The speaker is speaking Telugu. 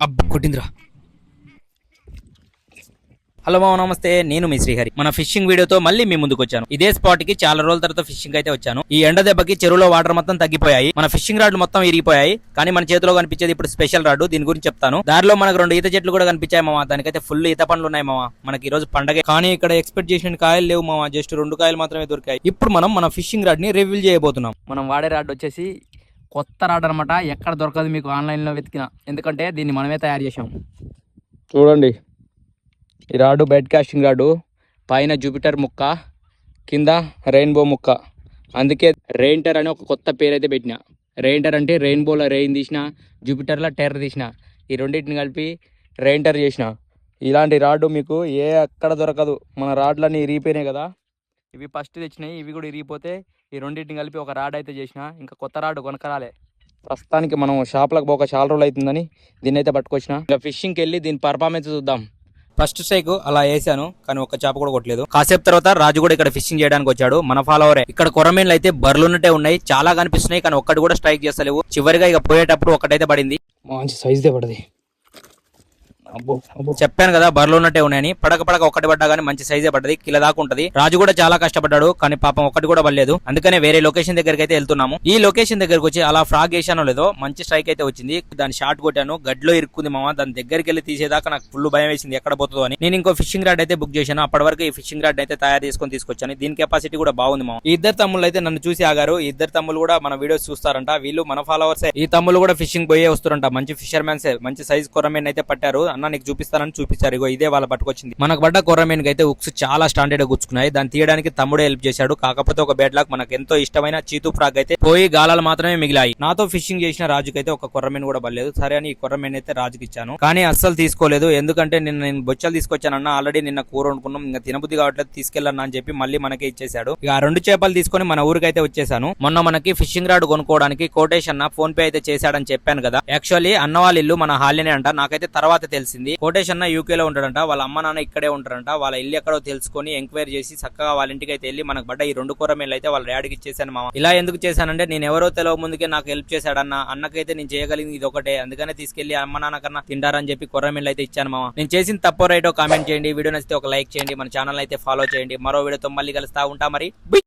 అబ్బ కొట్టిందిరా. హలో మామ, నమస్తే. నేను మీ శ్రీహరి. మన ఫిషింగ్ వీడియోతో మళ్ళీ మీ ముందుకు వచ్చాను. ఇదే స్పాట్ కి చాలా రోజుల తర్వాత ఫిషింగ్ అయితే వచ్చాను. ఈ ఎండ దెబ్బకి చెరువులో వాటర్ మొత్తం తగ్గిపోయాయి. మన ఫిషింగ్ రాడ్లు మొత్తం ఇరిగిపోయాయి. కానీ మన చేతిలో కనిపించేది ఇప్పుడు స్పెషల్ రాడ్. దీని గురించి చెప్తాను. దారిలో మనకు 2 ఈత చెట్లు కూడా కనిపించాయి మామ. దానికైతే ఫుల్ ఈత పండ్లు ఉన్నాయి మామ. మనకి ఈ రోజు పండగ, కానీ ఇక్కడ ఎక్స్పెక్ట్ చేసిన కాయలు లేవు మామ. జస్ట్ 2 కాయలు మాత్రమే దొరికాయి. ఇప్పుడు మనం మన ఫిషింగ్ రాడ్ ని రివీల్ చేయబోతున్నాం. మనం వాడే రాడ్ వచ్చేసి కొత్త రాడ్ అనమాట. ఎక్కడ దొరకదు మీకు ఆన్లైన్ లో వెతికిన, ఎందుకంటే దీన్ని మనమే తయారు చేసాం. చూడండి, ఈ రాడు బెడ్ కాస్టింగ్ రాడు. పైన జూపిటర్ ముక్క, కింద రెయిన్బో ముక్క. అందుకే రెయిన్టర్ అని ఒక కొత్త పేరు అయితే పెట్టిన. రెయిన్టర్ అంటే రెయిన్బోలో రెయిన్ తీసిన, జూపిటర్లో టెర్ర తీసిన. ఈ రెండింటిని కలిపి రెయిన్టర్ చేసిన. ఇలాంటి రాడు మీకు ఎక్కడ దొరకదు. మన రాడ్లన్నీ ఇరిగిపోయినాయి కదా, ఇవి ఫస్ట్ తెచ్చినాయి. ఇవి కూడా ఇరిగిపోతే ఈ రెండింటిని కలిపి ఒక రాడ్ అయితే చేసిన. ఇంకా కొత్త రాడు కొనకరాలే. ప్రస్తుతానికి మనం షాప్లకు పోక చాలా రోజులు అవుతుందని దీన్ని అయితే పట్టుకొచ్చిన. ఇంకా ఫిషింగ్కి వెళ్ళి దీని పర్ఫార్మెన్స్ చూద్దాం. ఫస్ట్ స్ట్రైక్ అలా వేసాను, కానీ ఒక్క చేప కూడా కొట్టలేదు. కాసేపు తర్వాత రాజు కూడా ఇక్కడ ఫిషింగ్ చేయడానికి వచ్చాడు. మన ఫాలోవరే. ఇక్కడ కొర్రమీన్లు అయితే బర్లున్నట్టే ఉన్నాయి, చాలా కనిపిస్తున్నాయి, కానీ ఒక్కటి కూడా స్ట్రైక్ చేస్తలేవు. చివరిగా ఇక పోయేటప్పుడు ఒకటైతే పడింది. మంచి సైజుదే పడింది. చెప్పాను కదా బర్లు ఉన్నట్టే ఉన్నాయని. పడక ఒక్కటి పడ్డా కానీ మంచి సైజే పడ్డది. కిలో దాకా ఉంటది. రాజు కూడా చాలా కష్టపడ్డాడు, కానీ పాపం ఒక్కటి కూడా పడలేదు. అందుకనే వేరే లొకేషన్ దగ్గరికి అయితే వెళ్తున్నాము. ఈ లొకేషన్ దగ్గరకు వచ్చి అలా ఫ్రాగ్ వేసానో లేదో మంచి స్ట్రైక్ అయితే వచ్చింది. దాని షాట్ కొట్టాను, గడ్లో ఇరుక్కుంది మామ. దాని దగ్గరికి వెళ్ళి తీసేదాకా నాకు ఫుల్ భయం వేసింది ఎక్కడ పోతుందో అని. నేను ఇంకో ఫిషింగ్ రాడ్ అయితే బుక్ చేశాను. అప్పటి వరకు ఈ ఫిషింగ్ రాడ్ అయితే తయారు చేసుకొని తీసుకొచ్చాను. దీని కెపాసిటీ కూడా బాగుంది మామ. ఈ ఇద్దరు తమ్ముళ్ళు అయితే నన్ను చూసి ఆగారు. ఈ ఇద్దరు తమ్ముళ్ళు కూడా మన వీడియోస్ చూస్తారంట. వీళ్ళు మన ఫాలోవర్సే. ఈ తమ్ముళ్ళు కూడా ఫిషింగ్ పోయే వస్తారంట. మంచి ఫిషర్మెన్స్, మంచి సైజ్ కొర్రమీన్ అయితే పట్టారు. అన్న నీకు చూపిస్తానని చూపించారు. ఇగో ఇదే వాళ్ళ పట్టుకొచ్చింది. మనకు పడ్డ కొర్రమీన్ అయితే ఉక్స్ చాలా స్టాండర్డ్ గా గుచ్చుకున్నాయి. దాన్ని తీయడానికి తమ్ముడే హెల్ప్ చేశాడు. కాకపోతే ఒక బెడ్ లాక్ మనకు ఎంతో ఇష్టమైన చీతు ఫ్రాగ్ అయితే పోయి గాలాలు మాత్రమే మిగిలాయి. నాతో ఫిషింగ్ చేసిన రాజుకి అయితే ఒక కొర్రమీన్ కూడా పడలేదు. సరే అని ఈ కొర్రమీన్ అయితే రాజుకి ఇచ్చాను, కానీ అస్సలు తీసుకోలేదు. ఎందుకంటే నేను బొచ్చలు తీసుకొచ్చానన్న. ఆల్రెడీ నిన్న కూర వండుకున్నాం, ఇంకా తినబుద్ధి కావట్లేదు, తీసుకెళ్ళన్నా అని చెప్పి మళ్ళీ మనకే ఇచ్చేసాడు. ఇక ఆ 2 చేపలు తీసుకొని మన ఊరికి అయితే వచ్చేసాను. మొన్న మనకి ఫిషింగ్ రాడ్ కొనుక్కోవడానికి కోటేష్ అన్న ఫోన్ పే అయితే చేశాడని చెప్పాను కదా. యాక్చువల్లీ అన్న వాళ్ళ ఇల్లు మన హాల్లోనే అంట. నాకైతే తర్వాత తెలిసింది. కోటేష్ అన్న యూకే లో ఉంటాడంట, వాళ్ళ అమ్మ నాన్న ఇక్కడే ఉంటారంట. వాళ్ళ ఇల్లు ఎక్కడో తెలుసుకొని ఎంక్వైరీ చేసి చక్కగా వాళ్ళ ఇంటికి అయితే వెళ్ళి మనకు పడ్డ ఈ 2 కొర్రమీన్లు అయితే వాళ్ళ డాడీకి ఇచ్చేసాను మామ. ఇలా ఎందుకు చేశానంటే నేను ఎవరో తెలియ ముందుకే నాకు హెల్ప్ చేశాడన్న. అన్నకైతే నేను చేయగలిగింది ఇది ఒకటే, అందుకనే తీసుకెళ్లి అమ్మ నాన్న కన్నా తింటారని చెప్పి కొర్రమీన్లు అయితే ఇచ్చాను మామ. నేను చేసిన తప్పో రైటో కామెంట్ చేయండి. వీడియో నచ్చితే ఒక లైక్ చేయండి. మన ఛానల్ అయితే ఫాలో చేయండి. మరో వీడియోతో మళ్ళీ కలుస్తా ఉంటా మరి.